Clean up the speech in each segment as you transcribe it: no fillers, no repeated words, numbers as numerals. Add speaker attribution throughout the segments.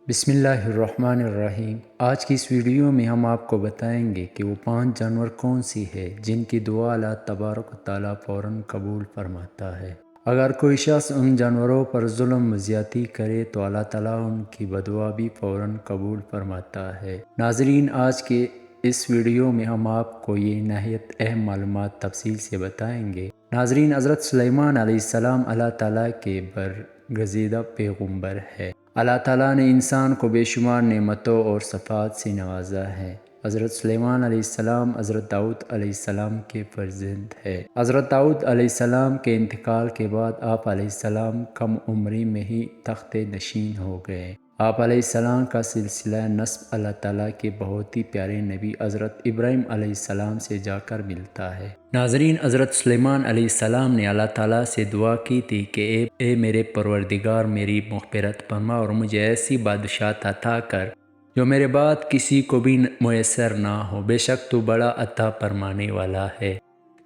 Speaker 1: بسم اللہ الرحمن الرحیم۔ آج کی اس ویڈیو میں ہم آپ کو بتائیں گے کہ وہ 5 جانور کون سی ہے جن کی دعا اللہ تبارک و تعالیٰ فوراً قبول فرماتا ہے۔ اگر کوئی شخص ان جانوروں پر ظلم و زیادتی کرے تو اللہ تعالیٰ ان کی بدعا بھی فوراً قبول فرماتا ہے۔ ناظرین، آج کے اس ویڈیو میں ہم آپ کو یہ نہایت اہم معلومات تفصیل سے بتائیں گے۔ ناظرین، حضرت سلیمان علیہ السلام اللہ تعالیٰ کے برگزیدہ پیغمبر ہے۔ اللہ تعالیٰ نے انسان کو بے شمار نعمتوں اور صفات سے نوازا ہے۔ حضرت سلیمان علیہ السلام حضرت داؤد علیہ السلام کے فرزند ہے۔ حضرت داؤد علیہ السلام کے انتقال کے بعد آپ علیہ السلام کم عمری میں ہی تخت نشین ہو گئے۔ آپ علیہ السلام کا سلسلہ نسب اللہ تعالیٰ کے بہت ہی پیارے نبی حضرت ابراہیم علیہ السلام سے جا کر ملتا ہے۔ ناظرین، حضرت سلیمان علیہ السلام نے اللہ تعالیٰ سے دعا کی تھی کہ اے میرے پروردگار، میری مغفرت فرما اور مجھے ایسی بادشاہت عطا کر جو میرے بعد کسی کو بھی میسر نہ ہو، بے شک تو بڑا عطا فرمانے والا ہے۔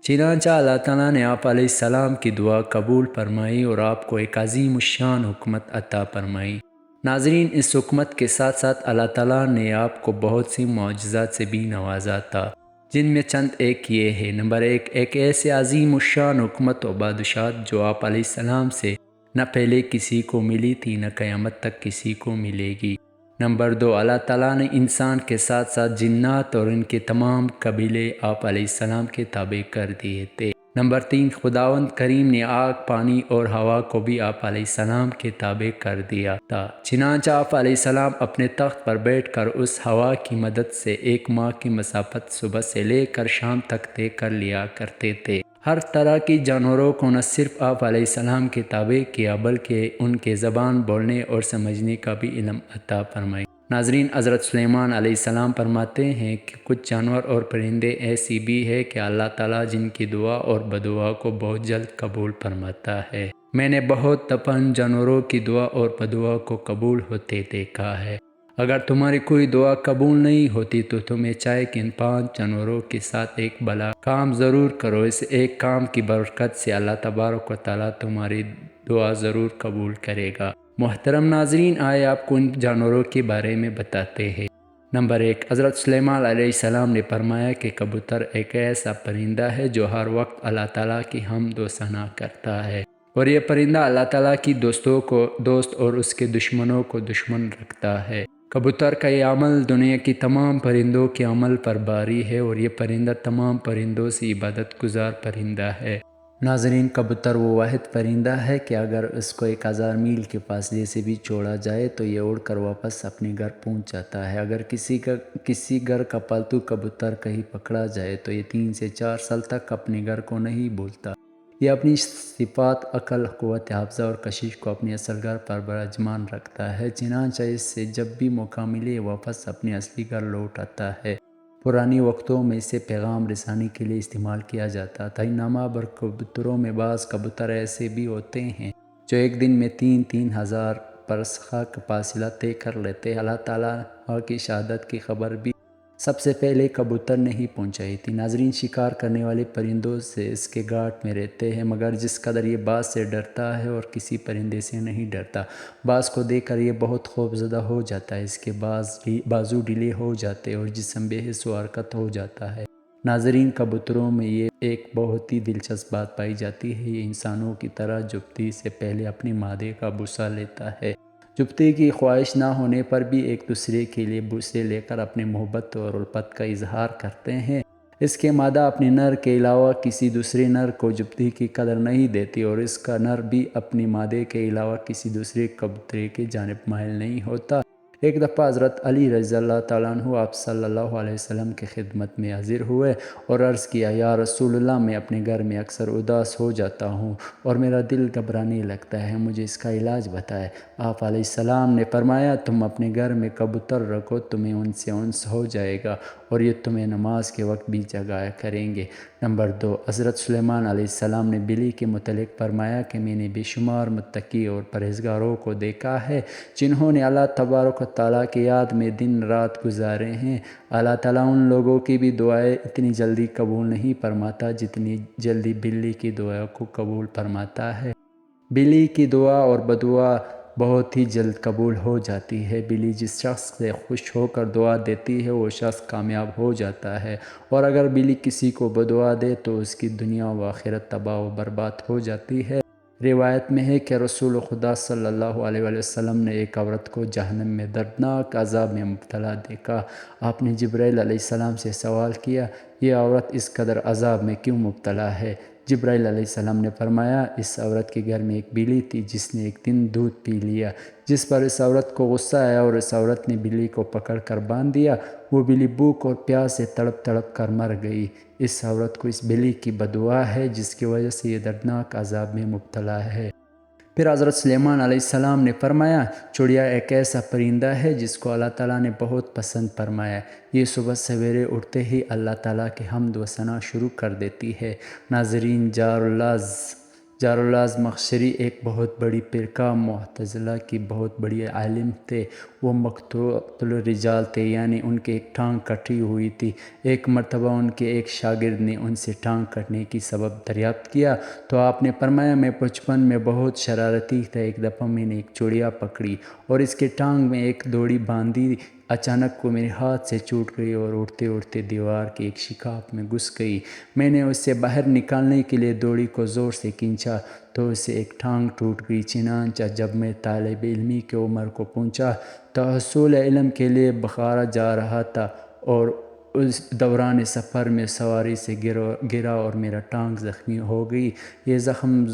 Speaker 1: چنانچہ اللہ تعالیٰ نے آپ علیہ السلام کی دعا قبول فرمائی اور آپ کو ایک عظیم الشان حکمت عطا فرمائی۔ ناظرین، اس حکمت کے ساتھ ساتھ اللہ تعالیٰ نے آپ کو بہت سی معجزات سے بھی نوازا تھا، جن میں چند ایک یہ ہے۔ نمبر 1، ایک ایسے عظیم الشان حکمت و بادشاہت جو آپ علیہ السلام سے نہ پہلے کسی کو ملی تھی نہ قیامت تک کسی کو ملے گی۔ نمبر 2، اللہ تعالیٰ نے انسان کے ساتھ ساتھ جنات اور ان کے تمام قبیلے آپ علیہ السلام کے تابع کر دیے تھے۔ نمبر 3، خداوند کریم نے آگ، پانی اور ہوا کو بھی آپ علیہ السلام کے تابع کر دیا تھا۔ چنانچہ آپ علیہ السلام اپنے تخت پر بیٹھ کر اس ہوا کی مدد سے 1 ماہ کی مسافت صبح سے لے کر شام تک طے کر لیا کرتے تھے۔ ہر طرح کی جانوروں کو نہ صرف آپ علیہ السلام کے تابع کیا بلکہ ان کے زبان بولنے اور سمجھنے کا بھی علم عطا فرمائی۔ ناظرین، حضرت سلیمان علیہ السلام فرماتے ہیں کہ کچھ جانور اور پرندے ایسی بھی ہے کہ اللہ تعالیٰ جن کی دعا اور بدعا کو بہت جلد قبول فرماتا ہے۔ میں نے بہت دفعہ ان جانوروں کی دعا اور بدعا کو قبول ہوتے دیکھا ہے۔ اگر تمہاری کوئی دعا قبول نہیں ہوتی تو تمہیں چاہے کہ ان 5 جانوروں کے ساتھ ایک بھلا کام ضرور کرو۔ اس ایک کام کی برکت سے اللہ تبارک و تعالیٰ تمہاری دعا ضرور قبول کرے گا۔ محترم ناظرین، آئے آپ کو ان جانوروں کے بارے میں بتاتے ہیں۔ نمبر 1، حضرت سلیمان علیہ السلام نے فرمایا کہ کبوتر ایک ایسا پرندہ ہے جو ہر وقت اللہ تعالیٰ کی حمد و ثنا کرتا ہے، اور یہ پرندہ اللہ تعالیٰ کی دوستوں کو دوست اور اس کے دشمنوں کو دشمن رکھتا ہے۔ کبوتر کا یہ عمل دنیا کی تمام پرندوں کے عمل پر باری ہے، اور یہ پرندہ تمام پرندوں سے عبادت گزار پرندہ ہے۔ ناظرین، کبوتر وہ واحد پرندہ ہے کہ اگر اس کو 1000 میل کے فاصلے سے بھی چھوڑا جائے تو یہ اڑ کر واپس اپنے گھر پہنچ جاتا ہے۔ اگر کسی گھر کا پالتو کبوتر کہیں پکڑا جائے تو یہ 3 سے 4 سال تک اپنے گھر کو نہیں بھولتا۔ یہ اپنی صفات، عقل، قوت حافظہ اور کشش کو اپنے اصل گھر پر براجمان رکھتا ہے، چنانچہ اس سے جب بھی موقع ملے واپس اپنے اصلی گھر لوٹ آتا ہے۔ پرانے وقتوں میں اسے پیغام رسانی کے لیے استعمال کیا جاتا تھا۔ ان نامور کبوتروں میں بعض کبوتر ایسے بھی ہوتے ہیں جو ایک دن میں 3 ہزار فرسخ کا فاصلہ طے کر لیتے۔ اللہ تعالیٰ کی شہادت کی خبر بھی سب سے پہلے کبوتر نے ہی پہنچائی تھی۔ ناظرین، شکار کرنے والے پرندوں سے اس کے گھاٹ میں رہتے ہیں، مگر جس قدر یہ باز سے ڈرتا ہے اور کسی پرندے سے نہیں ڈرتا۔ باز کو دیکھ کر یہ بہت خوفزدہ ہو جاتا ہے، اس کے بازو ڈھیلے ہو جاتے اور جسم بے حس و حرکت ہو جاتا ہے۔ ناظرین، کبوتروں میں یہ ایک بہت ہی دلچسپ بات پائی جاتی ہے، یہ انسانوں کی طرح جفتی سے پہلے اپنی مادے کا بوسہ لیتا ہے۔ جفتی کی خواہش نہ ہونے پر بھی ایک دوسرے کے لیے بوسے لے کر اپنے محبت اور الفت کا اظہار کرتے ہیں۔ اس کے مادہ اپنے نر کے علاوہ کسی دوسرے نر کو جفتی کی قدر نہیں دیتی، اور اس کا نر بھی اپنی مادے کے علاوہ کسی دوسرے کبوترے کی جانب مائل نہیں ہوتا۔ ایک دفعہ حضرت علی رضی اللہ تعالیٰ عنہ آپ صلی اللہ علیہ وسلم کی خدمت میں حاضر ہوئے اور عرض کیا، یا رسول اللہ، میں اپنے گھر میں اکثر اداس ہو جاتا ہوں اور میرا دل گھبرانے لگتا ہے، مجھے اس کا علاج بتائے۔ آپ علیہ السلام نے فرمایا، تم اپنے گھر میں کبوتر رکھو، تمہیں ان سے انس ہو جائے گا اور یہ تمہیں نماز کے وقت بھی جگایا کریں گے۔ نمبر 2، حضرت سلیمان علیہ السلام نے بلی کے متعلق فرمایا کہ میں نے بے شمار متقی اور پرہیزگاروں کو دیکھا ہے جنہوں نے اللہ تبارک و تعالیٰ کی یاد میں دن رات گزارے ہیں۔ اللہ تعالیٰ ان لوگوں کی بھی دعائیں اتنی جلدی قبول نہیں فرماتا جتنی جلدی بلی کی دعا کو قبول فرماتا ہے۔ بلی کی دعا اور بدعا بہت ہی جلد قبول ہو جاتی ہے۔ بلی جس شخص سے خوش ہو کر دعا دیتی ہے وہ شخص کامیاب ہو جاتا ہے، اور اگر بلی کسی کو بدعا دے تو اس کی دنیا و آخرت تباہ و برباد ہو جاتی ہے۔ روایت میں ہے کہ رسول خدا صلی اللہ علیہ وسلم نے ایک عورت کو جہنم میں دردناک عذاب میں مبتلا دیکھا۔ آپ نے جبرائیل علیہ السلام سے سوال کیا، یہ عورت اس قدر عذاب میں کیوں مبتلا ہے؟ جبرائیل علیہ السلام نے فرمایا، اس عورت کے گھر میں ایک بلی تھی جس نے ایک دن دودھ پی لیا، جس پر اس عورت کو غصہ آیا اور اس عورت نے بلی کو پکڑ کر باندھ دیا۔ وہ بلی بھوک اور پیاس سے تڑپ تڑپ کر مر گئی۔ اس عورت کو اس بلی کی بددعا ہے جس کی وجہ سے یہ دردناک عذاب میں مبتلا ہے۔ پھر حضرت سلیمان علیہ السلام نے فرمایا، چڑیا ایک ایسا پرندہ ہے جس کو اللہ تعالیٰ نے بہت پسند فرمایا۔ یہ صبح سویرے اٹھتے ہی اللہ تعالیٰ کے حمد و ثنا شروع کر دیتی ہے۔ ناظرین، جاراللاز مخشری ایک بہت بڑی فرقہ معتزلہ کی بہت بڑی عالم تھے۔ وہ مقطوعۃ الرجال تھے، یعنی ان کی ایک ٹانگ کٹی ہوئی تھی۔ ایک مرتبہ ان کے ایک شاگرد نے ان سے ٹانگ کٹنے کی سبب دریافت کیا تو آپ نے فرمایا، میں بچپن میں بہت شرارتی تھا۔ ایک دفعہ میں نے ایک چڑیا پکڑی اور اس کے ٹانگ میں ایک دوڑی باندھی۔ اچانک وہ میرے ہاتھ سے چھوٹ گئی اور اڑتے اڑتے دیوار کے ایک شکاف میں گھس گئی۔ میں نے اس سے باہر نکالنے کے لیے دوڑی کو زور سے کھینچا تو اس سے ایک ٹانگ ٹوٹ گئی۔ چنانچہ جب میں طالب علمی کی عمر کو پہنچا تو حصول علم کے لیے بخارا جا رہا تھا اور اس دوران سفر میں سواری سے گرا اور میرا ٹانگ زخمی ہو گئی۔ یہ زخم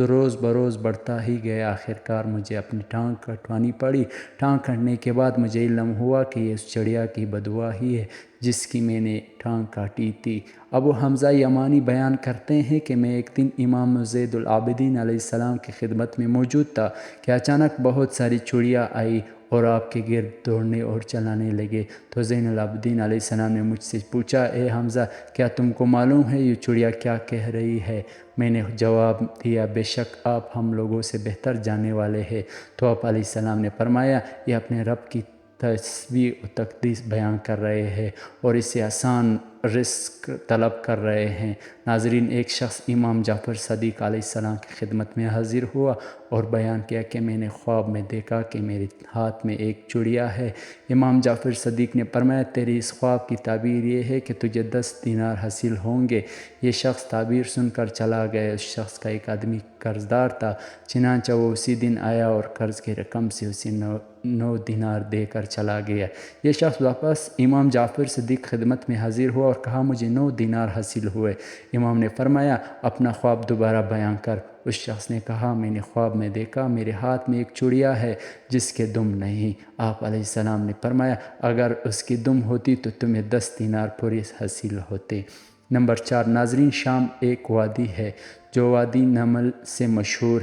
Speaker 1: روز بروز بڑھتا ہی گیا۔ آخرکار مجھے اپنی ٹانگ کٹوانی پڑی۔ ٹانگ کٹنے کے بعد مجھے علم ہوا کہ یہ اس چڑیا کی بددعا ہی ہے جس کی میں نے ٹانگ کاٹی تھی۔ ابو حمزہ یمانی بیان کرتے ہیں کہ میں ایک دن امام زین العابدین علیہ السلام کی خدمت میں موجود تھا کہ اچانک بہت ساری چڑیا آئی اور آپ کے گرد دوڑنے اور چلانے لگے تو زین العابدین علیہ السلام نے مجھ سے پوچھا، اے حمزہ، کیا تم کو معلوم ہے یہ چڑیا کیا کہہ رہی ہے؟ میں نے جواب دیا، بے شک آپ ہم لوگوں سے بہتر جاننے والے ہیں۔ تو آپ علیہ السلام نے فرمایا، یہ اپنے رب کی تسبیح و تقدیس بیان کر رہے ہیں اور اس سے آسان رزق طلب کر رہے ہیں۔ ناظرین، ایک شخص امام جعفر صادق علیہ السلام کی خدمت میں حاضر ہوا اور بیان کیا کہ میں نے خواب میں دیکھا کہ میرے ہاتھ میں ایک چڑیا ہے۔ امام جعفر صادق نے فرمایا، تیری اس خواب کی تعبیر یہ ہے کہ تجھے 10 دینار حاصل ہوں گے۔ یہ شخص تعبیر سن کر چلا گیا۔ اس شخص کا ایک آدمی قرض دار تھا، چنانچہ وہ اسی دن آیا اور قرض کی رقم سے اسے 9 دینار دے کر چلا گیا۔ یہ شخص واپس امام جعفر صادق خدمت میں حاضر ہوا اور کہا، مجھے 9 دینار حاصل ہوئے۔ امام نے فرمایا، اپنا خواب دوبارہ بیان کر۔ اس شخص نے کہا، میں نے خواب میں دیکھا میرے ہاتھ میں ایک چڑیا ہے جس کے دم نہیں۔ آپ علیہ السلام نے فرمایا، اگر اس کی دم ہوتی تو تمہیں 10 دینار پورے حاصل ہوتے۔ نمبر 4، ناظرین، شام ایک وادی ہے جو وادی نمل سے مشہور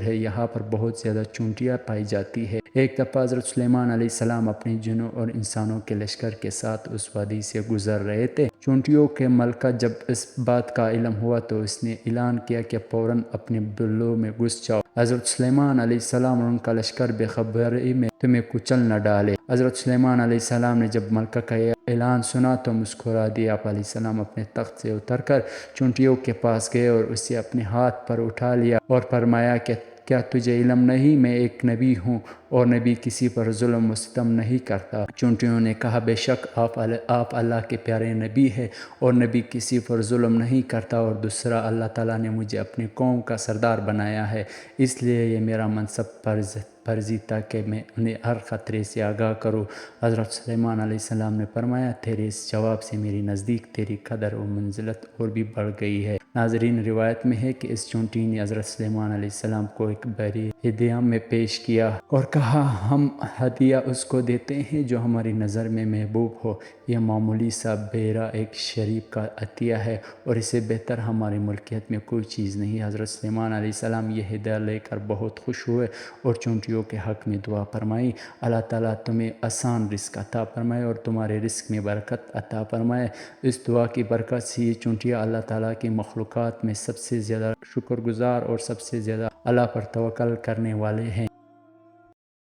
Speaker 1: ہے۔ یہاں پر بہت زیادہ چونٹیاں پائی جاتی ہے۔ ایک دفعہ حضرت سلیمان علیہ السلام اپنے جنوں اور انسانوں کے لشکر کے ساتھ اس وادی سے گزر رہے تھے۔ چونٹیوں کے ملکہ جب اس بات کا علم ہوا تو اس نے اعلان کیا کہ فوراً اپنے بلوں میں گھس جاؤ۔ حضرت سلیمان علیہ السلام اور ان کا لشکر بے خبری میں تمہیں کچل نہ ڈالے۔ حضرت سلیمان علیہ السلام نے جب ملکہ کا اعلان سنا تو مسکرا دیا۔ آپ علیہ السلام اپنے تخت سے اتر کر چونٹیوں کے پاس گئے اور اسے اپنے ہاتھ پر اٹھا لیا اور فرمایا کہ کیا تجھے علم نہیں، میں ایک نبی ہوں اور نبی کسی پر ظلم و ستم نہیں کرتا۔ چونٹیوں نے کہا، بے شک آپ اللہ کے پیارے نبی ہیں اور نبی کسی پر ظلم نہیں کرتا، اور دوسرا اللہ تعالیٰ نے مجھے اپنی قوم کا سردار بنایا ہے، اس لیے یہ میرا منصب فرضی تھا کہ میں انہیں ہر خطرے سے آگاہ کروں۔ حضرت سلیمان علیہ السلام نے فرمایا، تیرے اس جواب سے میری نزدیک تیری قدر و منزلت اور بھی بڑھ گئی ہے۔ ناظرین، روایت میں ہے کہ اس چونٹی نے حضرت سلیمان علیہ السلام کو ایک بڑی ہدیہ میں پیش کیا اور کہا، ہم ہدیہ اس کو دیتے ہیں جو ہماری نظر میں محبوب ہو۔ یہ معمولی سا بیرا ایک شریف کا عطیہ ہے اور اس سے بہتر ہماری ملکیت میں کوئی چیز نہیں۔ حضرت سلیمان علیہ السلام یہ ہدیہ لے کر بہت خوش ہوئے اور چونٹیوں کے حق میں دعا فرمائی، اللہ تعالیٰ تمہیں آسان رزق عطا فرمائے اور تمہارے رزق میں برکت عطا فرمائے۔ اس دعا کی برکت سے یہ چونٹیاں اللہ تعالیٰ کی مخلوقات میں سب سے زیادہ شکر گزار اور سب سے زیادہ اللہ پر توکل کرنے والے ہیں۔